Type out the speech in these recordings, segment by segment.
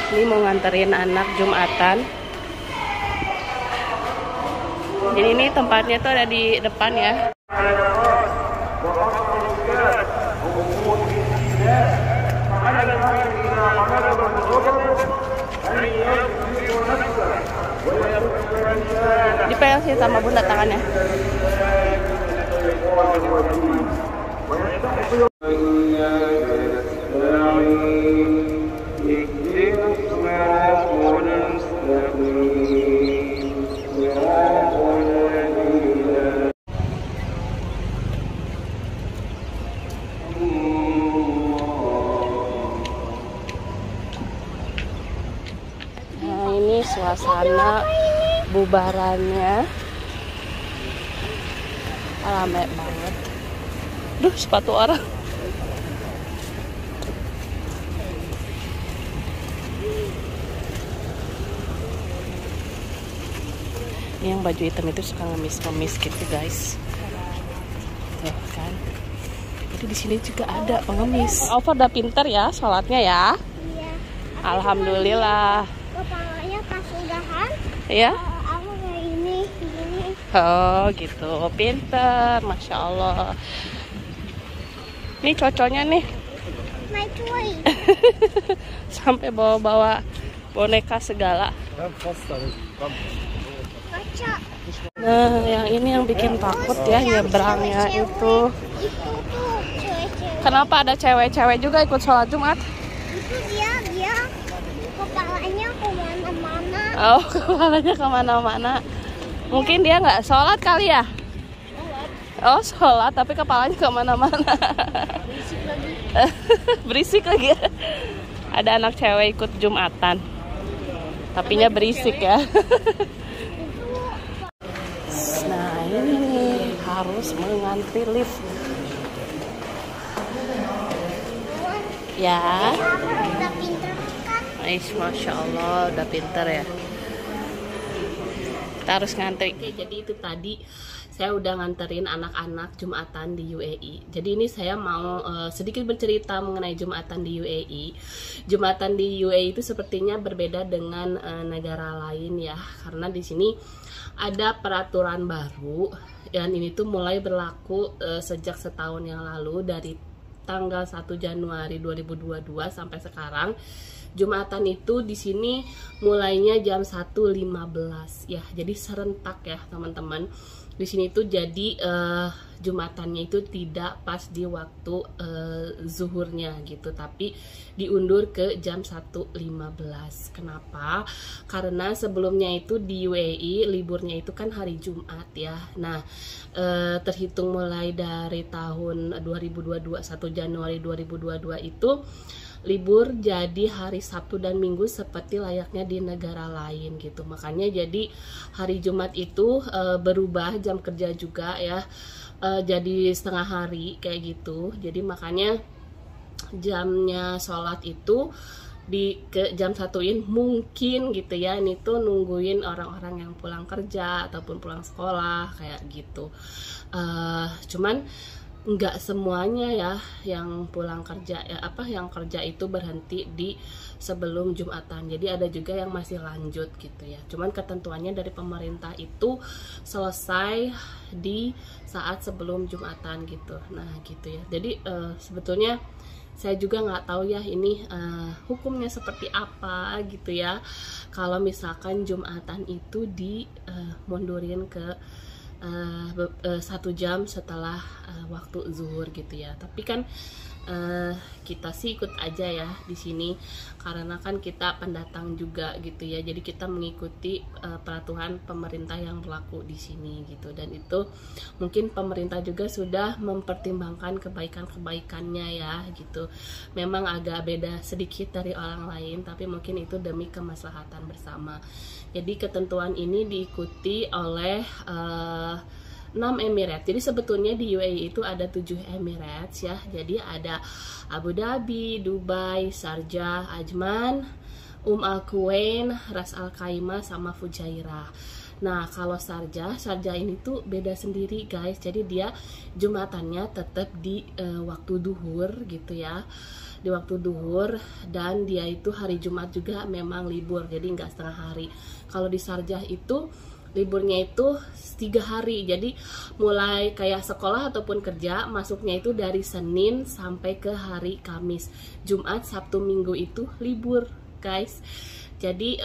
Ini mau nganterin anak Jumatan. Jadi ini tempatnya tuh ada di depan ya. Dipegang sih sama bunda tangannya. Nah ini suasana bubarannya. Rame banget. Duh, sepatu orang. Ini yang baju hitam itu suka ngemis-ngemis gitu guys. Tuh kan. Jadi di sini juga ada pengemis. Alfa udah pinter ya sholatnya ya. Iya. Alhamdulillah. Kepalanya pas udahan. Ya. Aku kayak ini. Oh gitu, pinter, masya Allah. Ini cocoknya nih. My toy. Sampai bawa-bawa boneka segala. Kaca. Nah, yang ini yang bikin takut ya nyebrangnya itu. Itu tuh cewek-cewek. Kenapa ada cewek-cewek juga ikut sholat Jumat? Itu dia kepalanya kemana-mana. Oh, kepalanya kemana-mana. Mungkin dia nggak sholat kali ya? Oh, sholat tapi kepalanya kemana-mana. Berisik lagi. Berisik lagi ya. Ada anak cewek ikut Jumatan. Tapinya berisik ya. Nah ini nih harus mengantri lift. Ya. Udah pinter kan? Masya Allah udah pinter ya. Kita harus ngantri. Oke, jadi itu tadi saya udah nganterin anak-anak Jumatan di UAE. Jadi ini saya mau sedikit bercerita mengenai Jumatan di UAE. Jumatan di UAE itu sepertinya berbeda dengan negara lain ya, karena di sini ada peraturan baru dan ini tuh mulai berlaku sejak setahun yang lalu dari tanggal 1 Januari 2022 sampai sekarang. Jumatan itu di sini mulainya jam 1.15 ya. Jadi serentak ya, teman-teman. Di sini tuh jadi Jumatannya itu tidak pas di waktu zuhurnya gitu, tapi diundur ke jam 1.15. Kenapa? Karena sebelumnya itu di UAE liburnya itu kan hari Jumat ya. Nah, terhitung mulai dari tahun 2022 1 Januari 2022 itu libur jadi hari Sabtu dan Minggu seperti layaknya di negara lain gitu. Makanya jadi hari Jumat itu berubah jam kerja juga ya, jadi setengah hari kayak gitu. Jadi makanya jamnya sholat itu ke jam 1-in mungkin gitu ya. Ini tuh nungguin orang-orang yang pulang kerja ataupun pulang sekolah kayak gitu. Cuman nggak semuanya ya yang pulang kerja ya, yang kerja itu berhenti di sebelum Jumatan. Jadi ada juga yang masih lanjut gitu ya. Cuman ketentuannya dari pemerintah itu selesai di saat sebelum Jumatan gitu. Nah gitu ya. Jadi sebetulnya saya juga nggak tahu ya ini hukumnya seperti apa gitu ya. Kalau misalkan Jumatan itu dimundurin ke 1 jam setelah waktu zuhur gitu ya. Tapi kan kita sih ikut aja ya di sini karena kan kita pendatang juga gitu ya. Jadi kita mengikuti peraturan pemerintah yang berlaku di sini gitu. Dan itu mungkin pemerintah juga sudah mempertimbangkan kebaikan-kebaikannya ya gitu. Memang agak beda sedikit dari orang lain, tapi mungkin itu demi kemaslahatan bersama. Jadi ketentuan ini diikuti oleh 6 Emirates. Jadi sebetulnya di UAE itu ada 7 Emirates ya. Jadi ada Abu Dhabi, Dubai, Sharjah, Ajman, Al Quwain, Ras Al Khaimah sama Fujairah. Nah kalau Sharjah ini tuh beda sendiri guys. Jadi dia Jumatannya tetap di waktu duhur gitu ya. di waktu duhur, dan dia itu hari Jumat juga memang libur, jadi nggak setengah hari. Kalau di Sharjah itu liburnya itu 3 hari, jadi mulai kayak sekolah ataupun kerja masuknya itu dari Senin sampai ke hari Kamis. Jumat, Sabtu, Minggu itu libur guys. Jadi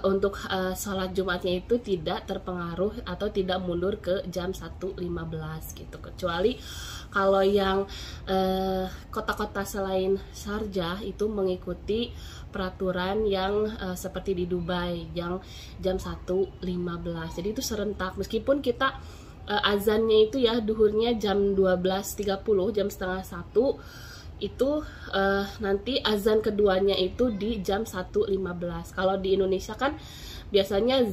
untuk sholat Jumatnya itu tidak terpengaruh atau tidak mundur ke jam 1.15 gitu, kecuali kalau yang kota-kota selain Sharjah itu mengikuti peraturan yang seperti di Dubai yang jam 1.15. Jadi itu serentak, meskipun kita azannya itu ya duhurnya jam 12.30, jam setengah 1 itu nanti azan keduanya itu di jam 1.15. Kalau di Indonesia kan biasanya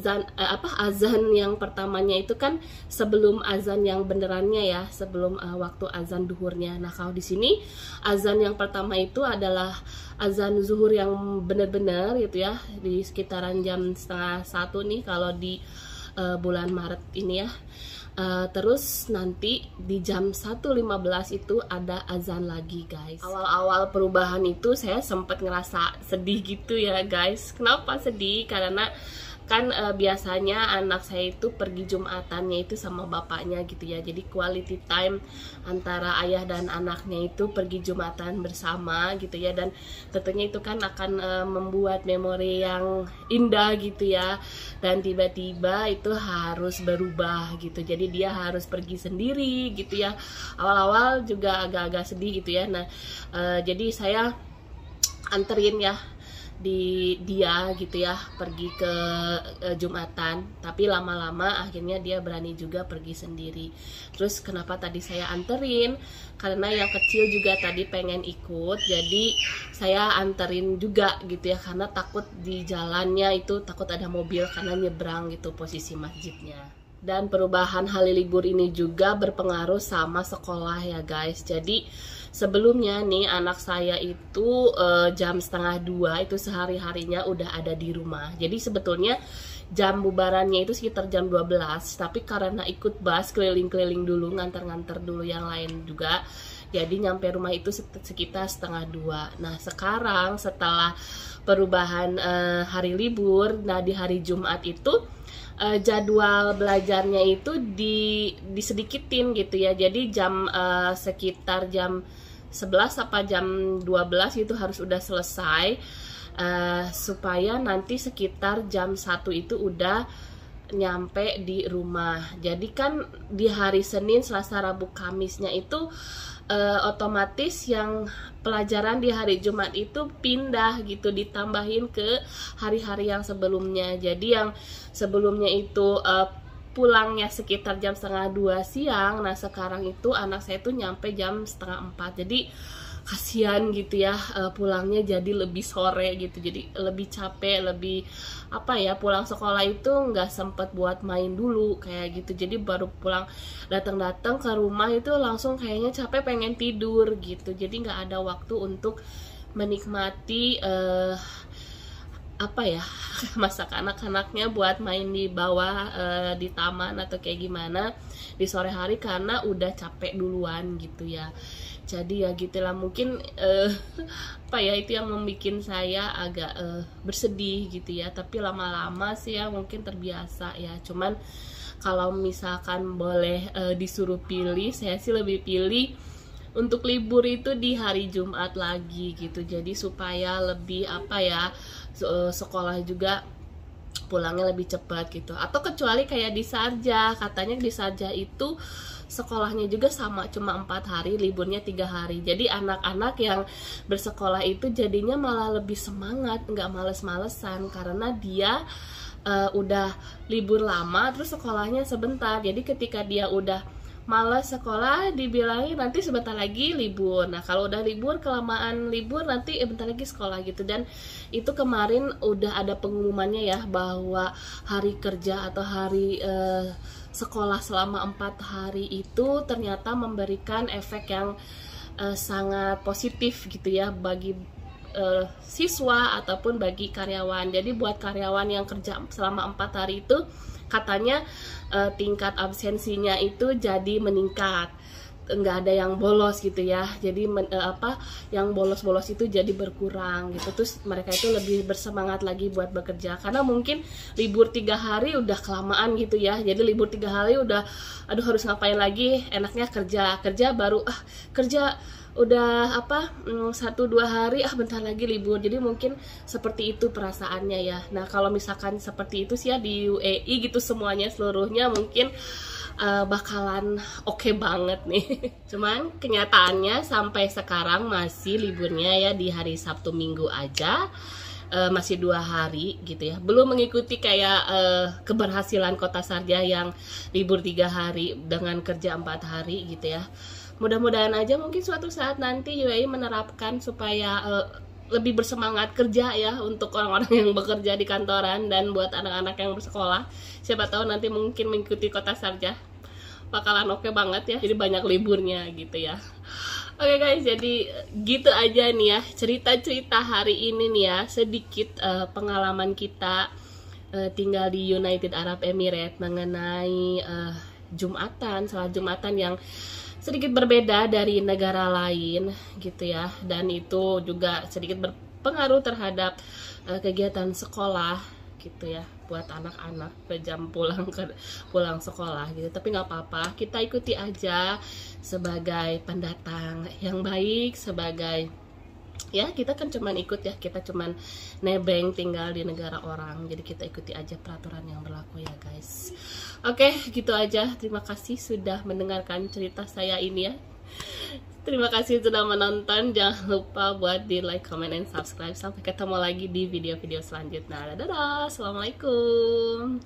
azan yang pertamanya itu kan sebelum azan yang benerannya ya, sebelum waktu azan duhurnya. Nah, kalau di sini azan yang pertama itu adalah azan zuhur yang bener-bener gitu ya, di sekitaran jam setengah 1 nih kalau di bulan Maret ini ya. Terus nanti di jam 1.15 itu ada azan lagi guys. Awal-awal perubahan itu saya sempat ngerasa sedih gitu ya guys. Kenapa sedih? Karena kan biasanya anak saya itu pergi Jumatannya itu sama bapaknya gitu ya, jadi quality time antara ayah dan anaknya itu pergi Jumatan bersama gitu ya, dan tentunya itu kan akan membuat memori yang indah gitu ya, dan tiba-tiba itu harus berubah gitu, jadi dia harus pergi sendiri gitu ya. Awal-awal juga agak-agak sedih gitu ya. Nah jadi saya anterin ya dia gitu ya pergi ke Jumatan, tapi lama-lama akhirnya dia berani juga pergi sendiri. Terus kenapa tadi saya anterin? Karena yang kecil juga tadi pengen ikut, jadi saya anterin juga gitu ya, karena takut di jalannya itu takut ada mobil karena nyebrang gitu posisi masjidnya. Dan perubahan hari libur ini juga berpengaruh sama sekolah ya guys. Jadi sebelumnya nih anak saya itu jam 1:30 itu sehari-harinya udah ada di rumah. Jadi sebetulnya jam bubarannya itu sekitar jam 12, tapi karena ikut bus keliling-keliling dulu, nganter-nganter dulu yang lain juga, jadi nyampe rumah itu sekitar 1:30. Nah sekarang setelah perubahan hari libur, nah di hari Jumat itu jadwal belajarnya itu disedikitin gitu ya. Jadi jam sekitar jam 11 apa jam 12 itu harus udah selesai, supaya nanti sekitar jam 1 itu udah nyampe di rumah. Jadi kan di hari Senin, Selasa, Rabu, Kamisnya itu otomatis yang pelajaran di hari Jumat itu pindah gitu, ditambahin ke hari-hari yang sebelumnya. Jadi yang sebelumnya itu pulangnya sekitar jam 1:30 siang, nah sekarang itu anak saya tuh nyampe jam 3:30. Jadi kasihan gitu ya, pulangnya jadi lebih sore gitu, jadi lebih capek, lebih apa ya, pulang sekolah itu nggak sempet buat main dulu kayak gitu. Jadi baru pulang datang ke rumah itu langsung kayaknya capek, pengen tidur gitu, jadi nggak ada waktu untuk menikmati apa ya, masa anak-anaknya buat main di bawah di taman atau kayak gimana di sore hari, karena udah capek duluan gitu ya. Jadi ya gitulah, mungkin apa ya, itu yang membuat saya agak bersedih gitu ya. Tapi lama-lama sih ya mungkin terbiasa ya. Cuman kalau misalkan boleh disuruh pilih, saya sih lebih pilih untuk libur itu di hari Jumat lagi gitu. Jadi supaya lebih apa ya, sekolah juga pulangnya lebih cepat gitu. Atau kecuali kayak di Sharjah, katanya di Sharjah itu sekolahnya juga sama, cuma 4 hari, liburnya 3 hari. Jadi anak-anak yang bersekolah itu jadinya malah lebih semangat, nggak males-malesan, karena dia udah libur lama, terus sekolahnya sebentar. Jadi ketika dia udah malas sekolah, dibilangin nanti sebentar lagi libur. Nah kalau udah libur, kelamaan libur, nanti bentar lagi sekolah gitu. Dan itu kemarin udah ada pengumumannya ya, bahwa hari kerja atau hari sekolah selama 4 hari itu ternyata memberikan efek yang sangat positif gitu ya bagi siswa ataupun bagi karyawan. Jadi buat karyawan yang kerja selama 4 hari itu katanya tingkat absensinya itu jadi meningkat. nggak ada yang bolos gitu ya. Jadi yang bolos-bolos itu jadi berkurang gitu. Terus mereka itu lebih bersemangat lagi buat bekerja, karena mungkin libur 3 hari udah kelamaan gitu ya. Jadi libur 3 hari udah aduh harus ngapain lagi, enaknya kerja baru kerja udah 1-2 hari bentar lagi libur. Jadi mungkin seperti itu perasaannya ya. Nah kalau misalkan seperti itu sih ya di UAE gitu semuanya seluruhnya mungkin bakalan oke banget nih. Cuman kenyataannya sampai sekarang masih liburnya ya di hari Sabtu Minggu aja. Masih 2 hari gitu ya, belum mengikuti kayak keberhasilan Kota Sharjah yang libur 3 hari dengan kerja 4 hari gitu ya. Mudah-mudahan aja mungkin suatu saat nanti UAE menerapkan supaya lebih bersemangat kerja ya untuk orang-orang yang bekerja di kantoran dan buat anak-anak yang bersekolah. Siapa tahu nanti mungkin mengikuti Kota Sharjah bakalan oke banget ya, jadi banyak liburnya gitu ya. Oke guys, jadi gitu aja nih ya cerita-cerita hari ini nih ya, sedikit pengalaman kita tinggal di United Arab Emirates mengenai salat Jumatan yang sedikit berbeda dari negara lain gitu ya, dan itu juga sedikit berpengaruh terhadap kegiatan sekolah gitu ya buat anak-anak ke jam pulang sekolah gitu. Tapi nggak apa-apa, kita ikuti aja sebagai pendatang yang baik, sebagai ya kita kan cuman ikut ya, kita cuman nebeng tinggal di negara orang, jadi kita ikuti aja peraturan yang berlaku ya guys. Oke, gitu aja. Terima kasih sudah mendengarkan cerita saya ini ya. Terima kasih sudah menonton. Jangan lupa buat di like, comment, and subscribe. Sampai ketemu lagi di video-video selanjutnya. Dadah, assalamualaikum.